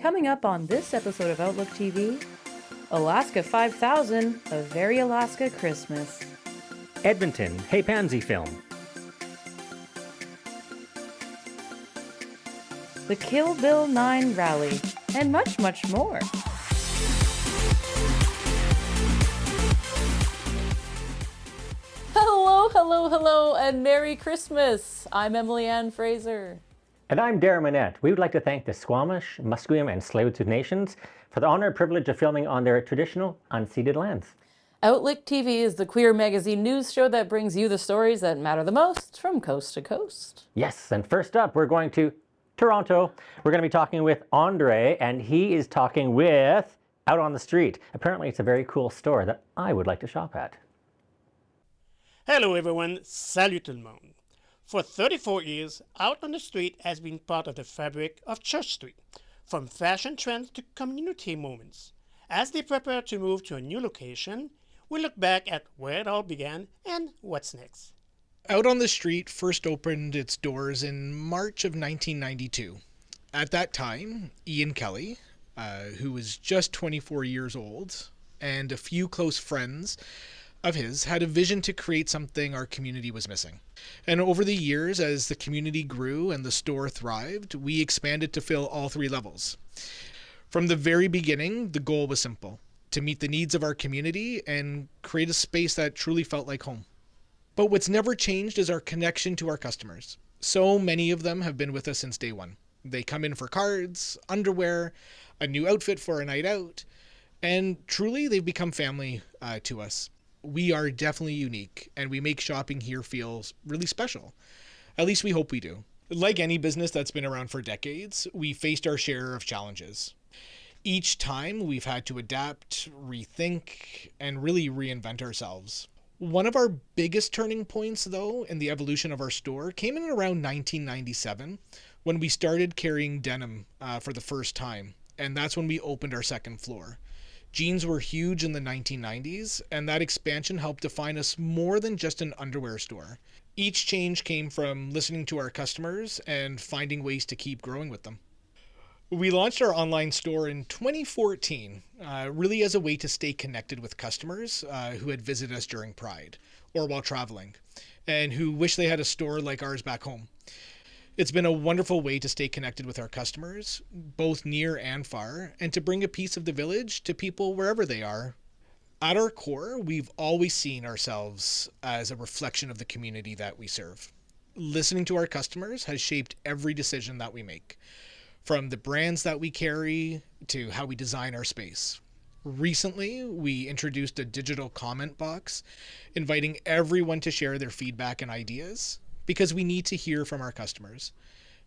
Coming up on this episode of Outlook TV, Alaska 5000, A Very Alaska Christmas. Edmonton, Hey Pansy film. The Kill Bill 9 rally, and much, much more. Hello, and Merry Christmas! I'm Emily Ann Fraser. And I'm Darren Manette. We would like to thank the Squamish, Musqueam, and Tsleil-Waututh nations for the honor and privilege of filming on their traditional unceded lands. Outlook TV is the queer magazine news show that brings you the stories that matter the most from coast to coast. Yes, and first up, we're going to Toronto. We're going to be talking with Andre, and he is talking with Out on the Street. Apparently, it's a very cool store that I would like to shop at. Hello everyone, salut tout le monde. For 34 years, Out on the Street has been part of the fabric of Church Street, from fashion trends to community moments. As they prepare to move to a new location, we look back at where it all began and what's next. Out on the Street first opened its doors in March of 1992. At that time, Ian Kelly, who was just 24 years old, and a few close friends of his had a vision to create something our community was missing. And over the years, as the community grew and the store thrived, we expanded to fill all three levels. From the very beginning, the goal was simple: to meet the needs of our community and create a space that truly felt like home. But what's never changed is our connection to our customers. So many of them have been with us since day one. They come in for cards, underwear, a new outfit for a night out, and truly they've become family to us. We are definitely unique, and we make shopping here feel really special. At least we hope we do. Like any business that's been around for decades, we faced our share of challenges. Each time we've had to adapt, rethink, and really reinvent ourselves. One of our biggest turning points, though, in the evolution of our store came in around 1997, when we started carrying denim for the first time, and that's when we opened our second floor. Jeans were huge in the 1990s, and that expansion helped define us more than just an underwear store. Each change came from listening to our customers and finding ways to keep growing with them. We launched our online store in 2014, really as a way to stay connected with customers who had visited us during Pride or while traveling, and who wish they had a store like ours back home. It's been a wonderful way to stay connected with our customers, both near and far, and to bring a piece of the village to people wherever they are. At our core, we've always seen ourselves as a reflection of the community that we serve. Listening to our customers has shaped every decision that we make, from the brands that we carry to how we design our space. Recently, we introduced a digital comment box, inviting everyone to share their feedback and ideas, because we need to hear from our customers.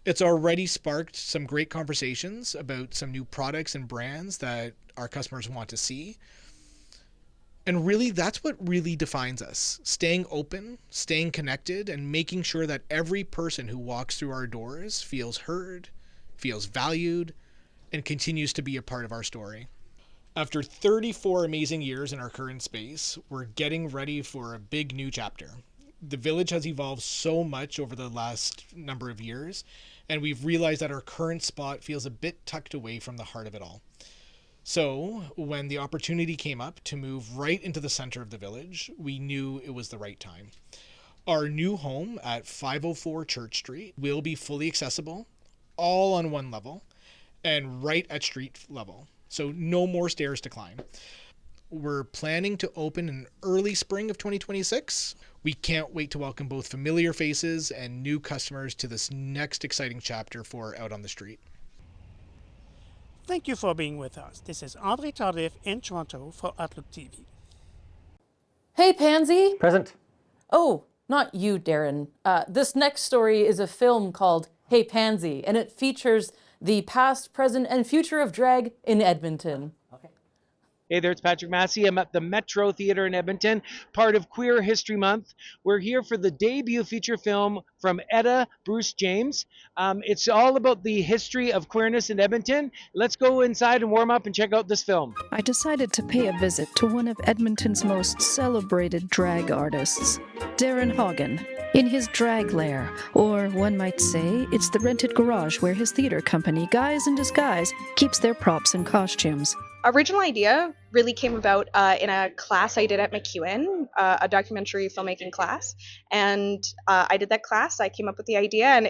It's already sparked some great conversations about some new products and brands that our customers want to see. And really, that's what really defines us: staying open, staying connected, and making sure that every person who walks through our doors feels heard, feels valued, and continues to be a part of our story. After 34 amazing years in our current space, we're getting ready for a big new chapter. The village has evolved so much over the last number of years, and we've realized that our current spot feels a bit tucked away from the heart of it all. So when the opportunity came up to move right into the center of the village, we knew it was the right time. Our new home at 504 Church Street will be fully accessible, all on one level, and right at street level, so no more stairs to climb. We're planning to open in early spring of 2026. We can't wait to welcome both familiar faces and new customers to this next exciting chapter for Out on the Street. Thank you for being with us. This is Andre Tardif in Toronto for Outlook TV. Hey, Pansy! Present. Oh, not you, Darren. This next story is a film called Hey, Pansy, and it features the past, present, and future of drag in Edmonton. Hey there, it's Patrick Massey. I'm at the Metro Theatre in Edmonton, part of Queer History Month. We're here for the debut feature film from Etta Bruce James. It's all about the history of queerness in Edmonton. Let's go inside and warm up and check out this film. I decided to pay a visit to one of Edmonton's most celebrated drag artists, Darren Hagen. In his drag lair, or one might say, it's the rented garage where his theater company, Guys in Disguise, keeps their props and costumes. Original idea really came about in a class I did at McEwen, a documentary filmmaking class. And I did that class. I came up with the idea, and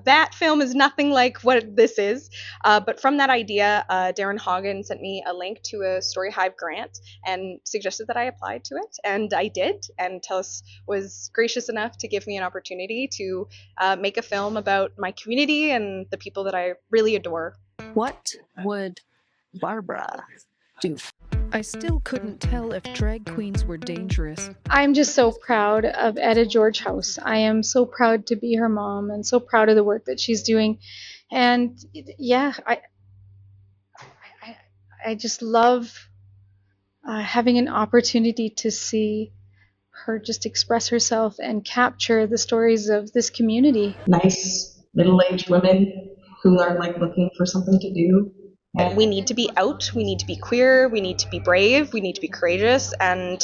that film is nothing like what this is. But from that idea, Darren Hagen sent me a link to a Story Hive grant and suggested that I applied to it. And I did. And TELUS was gracious enough to give me an opportunity to make a film about my community and the people that I really adore. What would Barbara do? I still couldn't tell if drag queens were dangerous. I'm just so proud of Etta George House. I am so proud to be her mom and so proud of the work that she's doing. And yeah, I just love having an opportunity to see her just express herself and capture the stories of this community. Nice middle-aged women who are like looking for something to do. We need to be out, we need to be queer, we need to be brave, we need to be courageous, and,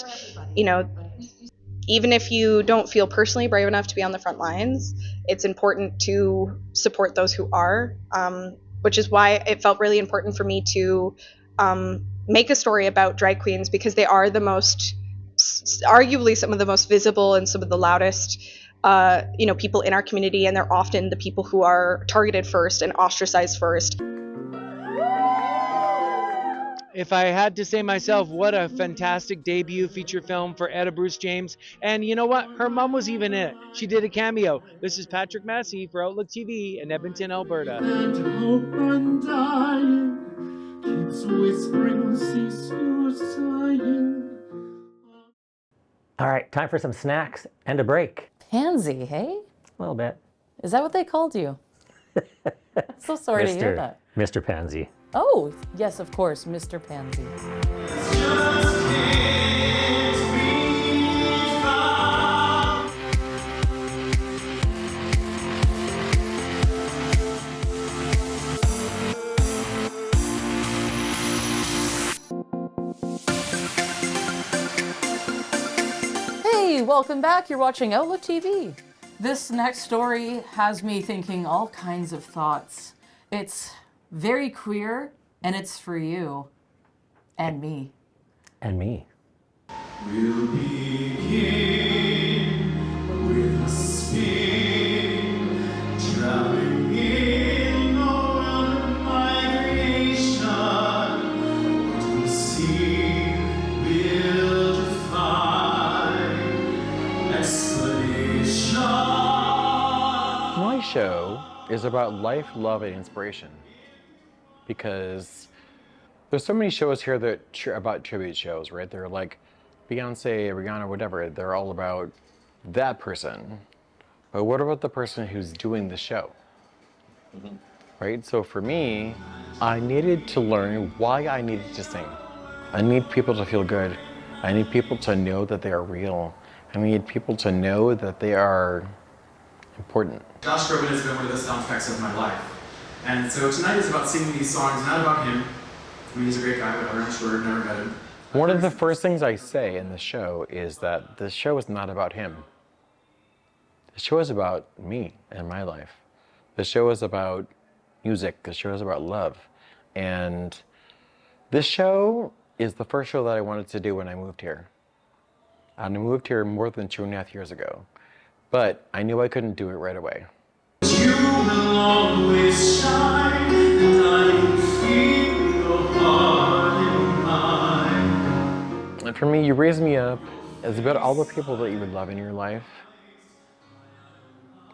you know, even if you don't feel personally brave enough to be on the front lines, it's important to support those who are, which is why it felt really important for me to make a story about drag queens, because they are arguably some of the most visible and some of the loudest people in our community, and they're often the people who are targeted first and ostracized first. If I had to say myself, what a fantastic debut feature film for Etta Bruce James. And you know what? Her mom was even in it. She did a cameo. This is Patrick Massey for Outlook TV in Edmonton, Alberta. And hope undying keeps whispering, cease your sighing. All right, time for some snacks and a break. Pansy, hey? A little bit. Is that what they called you? I'm so sorry to hear that. Mr. Pansy. Oh, yes, of course, Mr. Pansy. Hey, welcome back. You're watching Outlook TV. This next story has me thinking all kinds of thoughts. It's very queer, and it's for you and me. And me. We'll begin with a spin, traveling in a world of migration. What we see will defy explanation. My show is about life, love, and inspiration. Because there's so many shows here that about tribute shows, right? They're like Beyonce, Rihanna, whatever. They're all about that person. But what about the person who's doing the show? Mm-hmm. Right? So for me, I needed to learn why I needed to sing. I need people to feel good. I need people to know that they are real. I need people to know that they are important. Josh Groban has been one of the soundtracks of my life. And so tonight is about singing these songs, not about him. I mean, he's a great guy, whatever, I'm sure, never met him. One of the first things I say in the show is that the show is not about him. The show is about me and my life. The show is about music. The show is about love. And this show is the first show that I wanted to do when I moved here. I moved here more than 2.5 years ago. But I knew I couldn't do it right away. You will always shine, and I can feel your heart in mine. And for me, You Raise Me Up is about all the people that you would love in your life.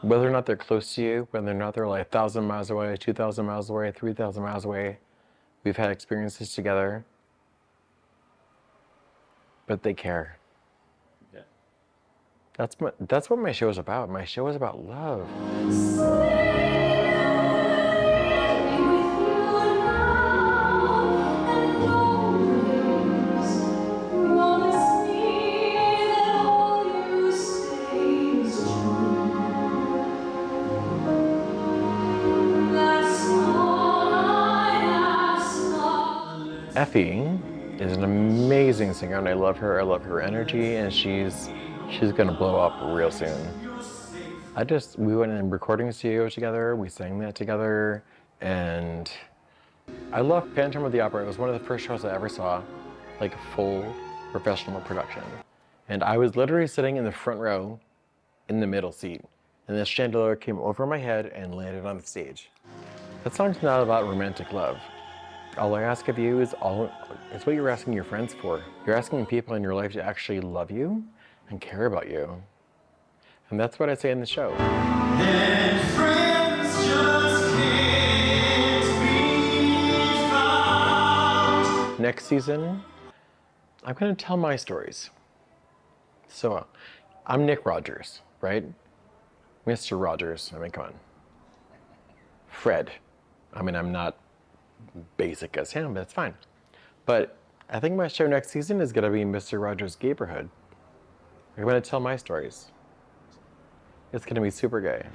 Whether or not they're close to you, whether or not they're like 1,000 miles away, 2,000 miles away, 3,000 miles away. We've had experiences together. But they care. Yeah. That's what my show is about. My show is about love. Effie is an amazing singer, and I love her. I love her energy, and she's She's gonna blow up real soon. We went in recording studio together, we sang that together, and I love Phantom of the Opera. It was one of the first shows I ever saw, like a full professional production. And I was literally sitting in the front row in the middle seat, and this chandelier came over my head and landed on the stage. That song's not about romantic love. All I ask of you is what you're asking your friends for. You're asking people in your life to actually love you and care about you. And that's what I say in the show. And friends just can't be found. Next season, I'm gonna tell my stories. So, I'm Nick Rogers, right? Mr. Rogers, I mean, come on. Fred. I mean, I'm not basic as him, but that's fine. But I think my show next season is gonna be Mr. Rogers' Neighborhood. I'm gonna tell my stories. It's gonna be super gay.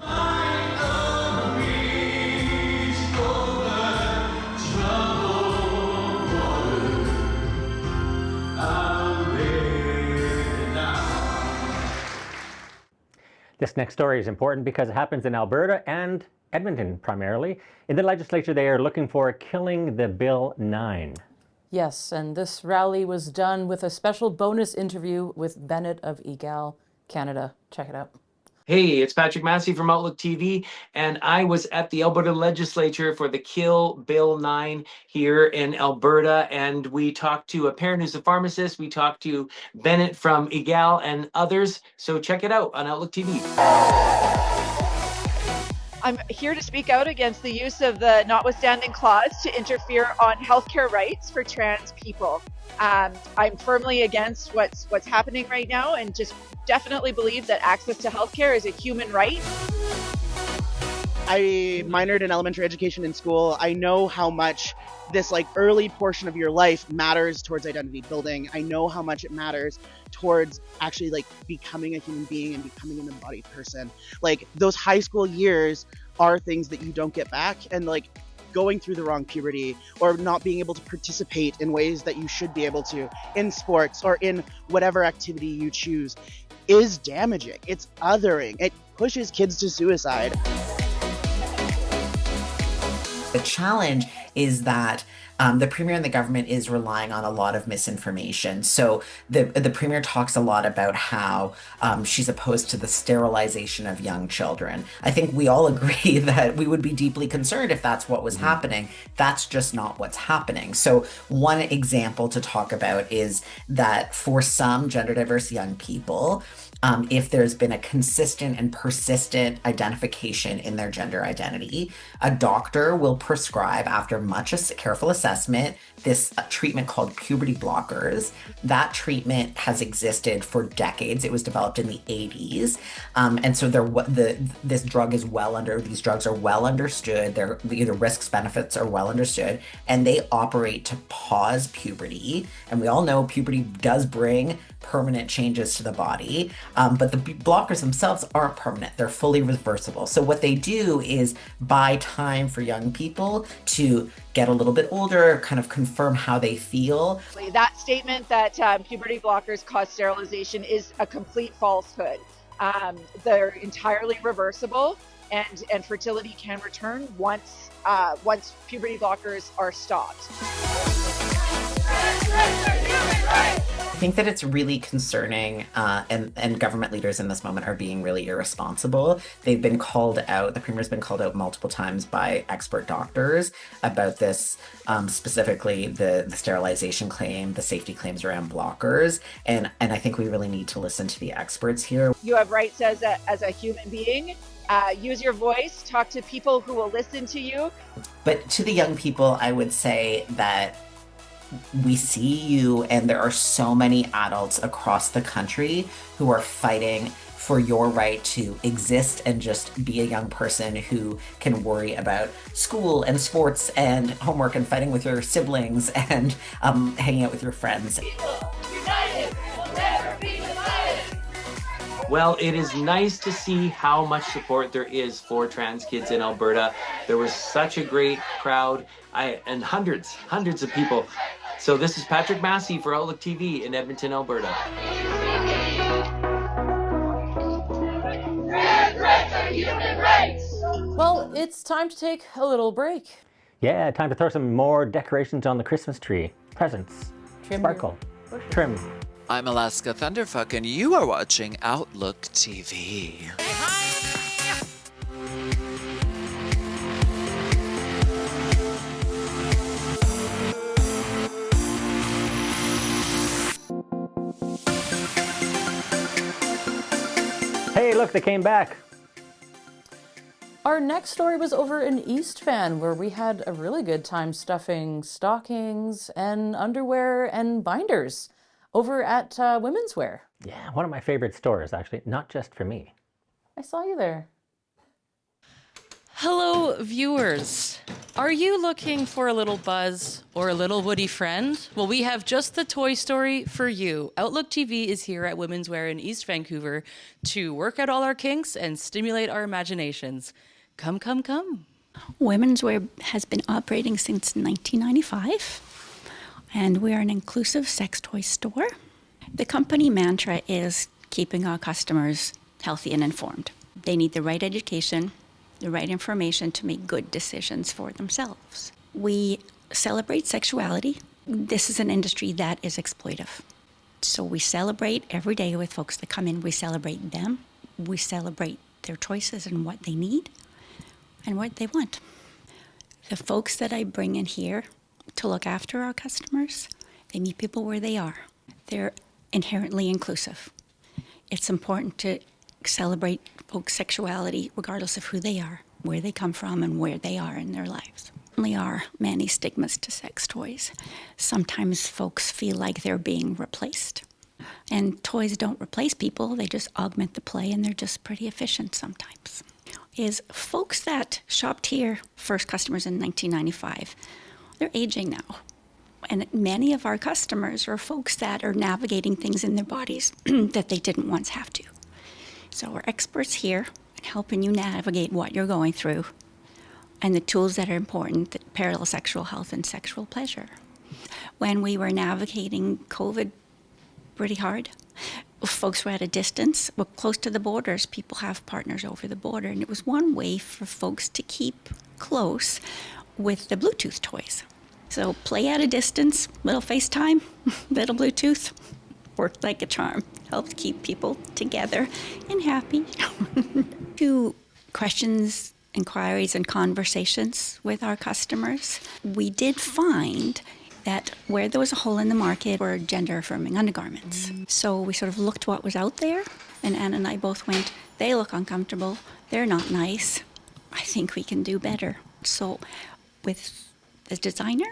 This next story is important because it happens in Alberta and Edmonton primarily. In the legislature, they are looking for killing the Bill 9. Yes, and this rally was done with a special bonus interview with Bennett of EGAL Canada. Check it out. Hey, it's Patrick Massey from Outlook TV, and I was at the Alberta Legislature for the Kill Bill 9 here in Alberta, and we talked to a parent who's a pharmacist, we talked to Bennett from EGAL and others, so check it out on Outlook TV. I'm here to speak out against the use of the notwithstanding clause to interfere on healthcare rights for trans people. I'm firmly against what's happening right now, and just definitely believe that access to healthcare is a human right. I minored in elementary education in school. I know how much this early portion of your life matters towards identity building. I know how much it matters towards actually becoming a human being and becoming an embodied person. Those high school years are things that you don't get back, and going through the wrong puberty or not being able to participate in ways that you should be able to in sports or in whatever activity you choose is damaging. It's othering. It pushes kids to suicide. The challenge is that the Premier and the government is relying on a lot of misinformation. So the Premier talks a lot about how she's opposed to the sterilization of young children. I think we all agree that we would be deeply concerned if that's what was happening. That's just not what's happening. So one example to talk about is that for some gender diverse young people, if there's been a consistent and persistent identification in their gender identity, a doctor will prescribe, after much careful assessment, this treatment called puberty blockers. That treatment has existed for decades. It was developed in the 80s. And so these drugs are well understood. The risks, benefits are well understood, and they operate to pause puberty. And we all know puberty does bring permanent changes to the body, but the blockers themselves aren't permanent. They're fully reversible. So what they do is buy time for young people to get a little bit older, kind of confirm how they feel. That statement that puberty blockers cause sterilization is a complete falsehood. They're entirely reversible, and fertility can return once puberty blockers are stopped. I think that it's really concerning, and government leaders in this moment are being really irresponsible. They've been called out, the Premier's been called out multiple times by expert doctors about this, specifically the sterilization claim, the safety claims around blockers, and I think we really need to listen to the experts here. You have rights as a human being. Use your voice, talk to people who will listen to you. But to the young people, I would say that we see you, and there are so many adults across the country who are fighting for your right to exist and just be a young person who can worry about school and sports and homework and fighting with your siblings and hanging out with your friends. United, we'll never be divided. Well, it is nice to see how much support there is for trans kids in Alberta. There was such a great crowd, and hundreds of people. So this is Patrick Massey for Outlook TV in Edmonton, Alberta. Well, it's time to take a little break. Yeah, time to throw some more decorations on the Christmas tree. Presents, sparkle, trim. I'm Alaska Thunderfuck, and you are watching Outlook TV. Hey, look, they came back. Our next story was over in East Van, where we had a really good time stuffing stockings and underwear and binders over at Womyns Ware. Yeah, one of my favorite stores, actually, not just for me. I saw you there. Hello, viewers. Are you looking for a little buzz or a little woody friend? Well, we have just the toy story for you. Outlook TV is here at Womyns Ware in East Vancouver to work out all our kinks and stimulate our imaginations. Come, come, come. Womyns Ware has been operating since 1995, and we are an inclusive sex toy store. The company mantra is keeping our customers healthy and informed. They need the right education, the right information to make good decisions for themselves. We celebrate sexuality. This is an industry that is exploitive. So we celebrate every day with folks that come in. We celebrate them. We celebrate their choices and what they need and what they want. The folks that I bring in here to look after our customers, they meet people where they are. They're inherently inclusive. It's important to celebrate folks' sexuality regardless of who they are, where they come from, and where they are in their lives. There are many stigmas to sex toys. Sometimes folks feel like they're being replaced. And toys don't replace people, they just augment the play, and they're just pretty efficient sometimes. Is folks that shopped here, first customers in 1995, they're aging now. And many of our customers are folks that are navigating things in their bodies that they didn't once have to. So we're experts here in helping you navigate what you're going through and the tools that are important that parallel sexual health and sexual pleasure. When we were navigating COVID pretty hard, folks were at a distance, we're close to the borders, people have partners over the border, and it was one way for folks to keep close with the Bluetooth toys. So play at a distance, little FaceTime, little Bluetooth, worked like a charm. Helped keep people together and happy. 2 questions, inquiries, and conversations with our customers. We did find that where there was a hole in the market were gender-affirming undergarments. So we sort of looked what was out there, and Anna and I both went, they look uncomfortable, they're not nice, I think we can do better. So with the designer,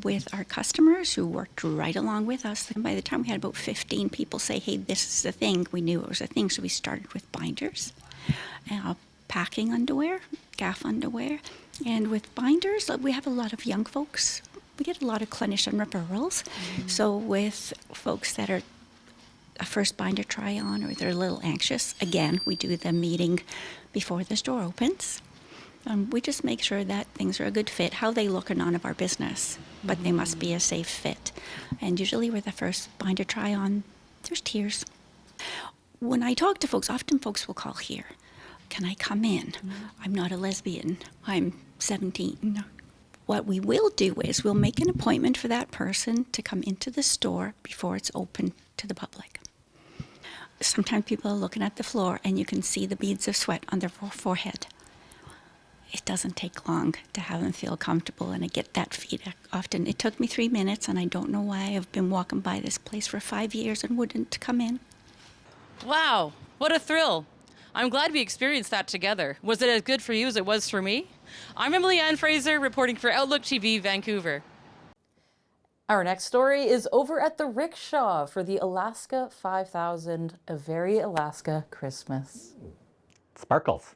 with our customers who worked right along with us. And by the time we had about 15 people say, hey, this is the thing, we knew it was a thing. So we started with binders, packing underwear, gaff underwear. And with binders, we have a lot of young folks. We get a lot of clinician referrals. So with folks that are a first binder try on or they're a little anxious, again, we do the meeting before the store opens. We just make sure that things are a good fit. How they look are none of our business, but they must be a safe fit. And usually with the first binder try on, there's tears. When I talk to folks, often folks will call here. Can I come in? I'm not a lesbian. I'm 17. What we will do is we'll make an appointment for that person to come into the store before it's open to the public. Sometimes people are looking at the floor and you can see the beads of sweat on their forehead. It doesn't take long to have them feel comfortable, and I get that feedback often. It took me 3 minutes, and I don't know why I've been walking by this place for 5 years and wouldn't come in. Wow, what a thrill. I'm glad we experienced that together. Was it as good for you as it was for me? I'm Emily Ann Fraser, reporting for Outlook TV, Vancouver. Our next story is over at the Rickshaw for the Alaska 5000, a very Alaska Christmas. Sparkles.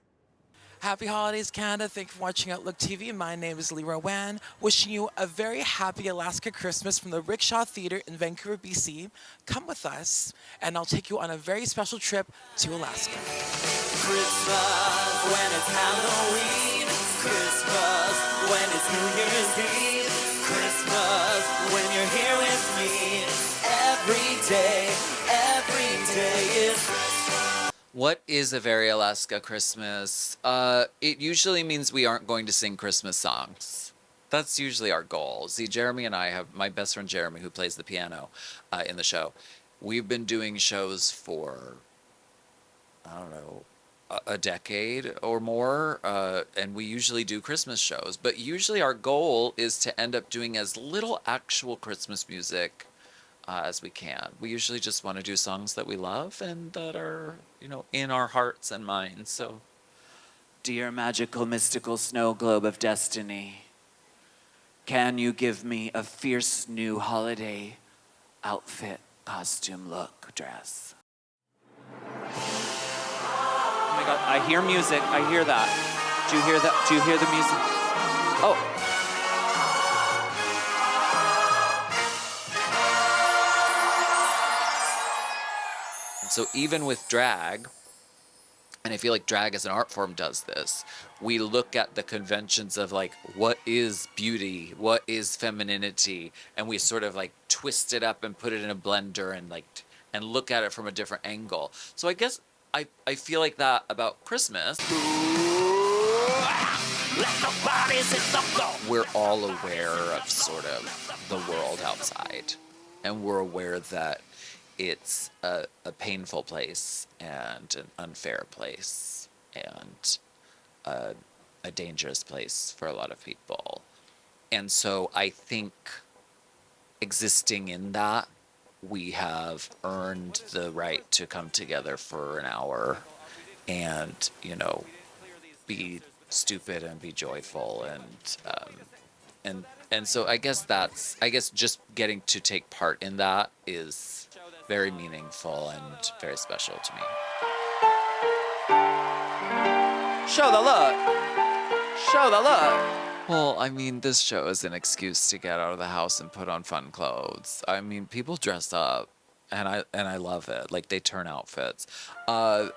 Happy holidays, Canada. Thank you for watching Outlook TV. My name is Leroy Wan, wishing you a very happy Alaska Christmas from the Rickshaw Theatre in Vancouver, BC. Come with us, and I'll take you on a very special trip to Alaska. Christmas when it's Halloween, Christmas when it's New Year's Eve, Christmas when you're here with me, every day is Christmas. What is a very Alaska Christmas? It usually means we aren't going to sing Christmas songs. That's usually our goal. See, Jeremy and I have, my best friend Jeremy, who plays the piano in the show, we've been doing shows for, I don't know, a decade or more, and we usually do Christmas shows. But usually our goal is to end up doing as little actual Christmas music as we can. We usually just want to do songs that we love and that are, you know, in our hearts and minds. So, Dear magical, mystical snow globe of destiny, can you give me a fierce new holiday outfit, costume, look, dress? Oh my God, I hear music. I hear that. Do you hear that? Do you hear the music? Oh. so even with drag, and I feel like drag as an art form does this, we look at the conventions of like, what is beauty? What is femininity? And we sort of like twist it up and put it in a blender and like, and look at it from a different angle. So I guess I feel like that about Christmas. We're all aware of sort of the world outside, and we're aware that it's a painful place and an unfair place and a dangerous place for a lot of people. And so I think existing in that, we have earned the right to come together for an hour and, you know, be stupid and be joyful and so I guess just getting to take part in that is very meaningful and very special to me. Show the look. Show the look. Well, I mean, this show is an excuse to get out of the house and put on fun clothes. I mean, people dress up, and I love it. Like, they turn outfits.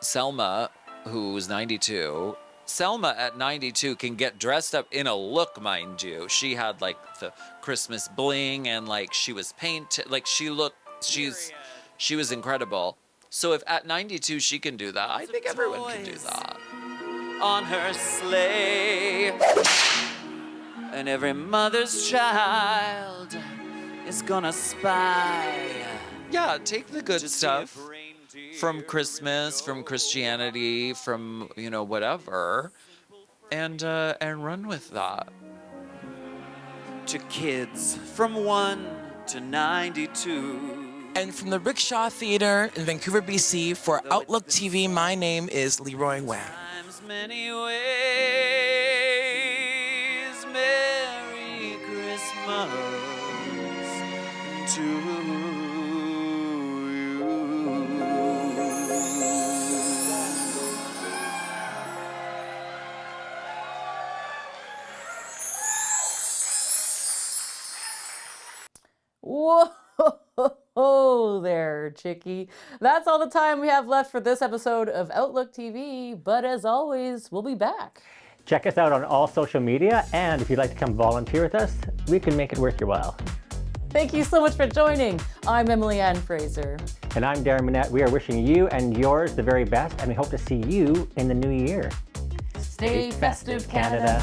Selma, who's 92, Selma at 92 can get dressed up in a look, mind you. She had like the Christmas bling and like she was painted, like she was incredible. So if at 92 she can do that, I think everyone can do that. On her sleigh, and every mother's child is gonna spy. Yeah, take the good stuff from Christmas, from Christianity, from, you know, whatever, and run with that. To kids from 1 to 92. And from the Rickshaw Theatre in Vancouver, BC, for Outlook TV, my name is Leroy Wang. Many ways, Merry Christmas to you. Whoa there, chickie. That's all the time we have left for this episode of Outlook TV, but as always, we'll be back. Check us out on all social media, and if you'd like to come volunteer with us, we can make it worth your while. Thank you so much for joining. I'm Emily Ann Fraser. And I'm Darren Minette. We are wishing you and yours the very best, and we hope to see you in the new year. Stay festive, Canada.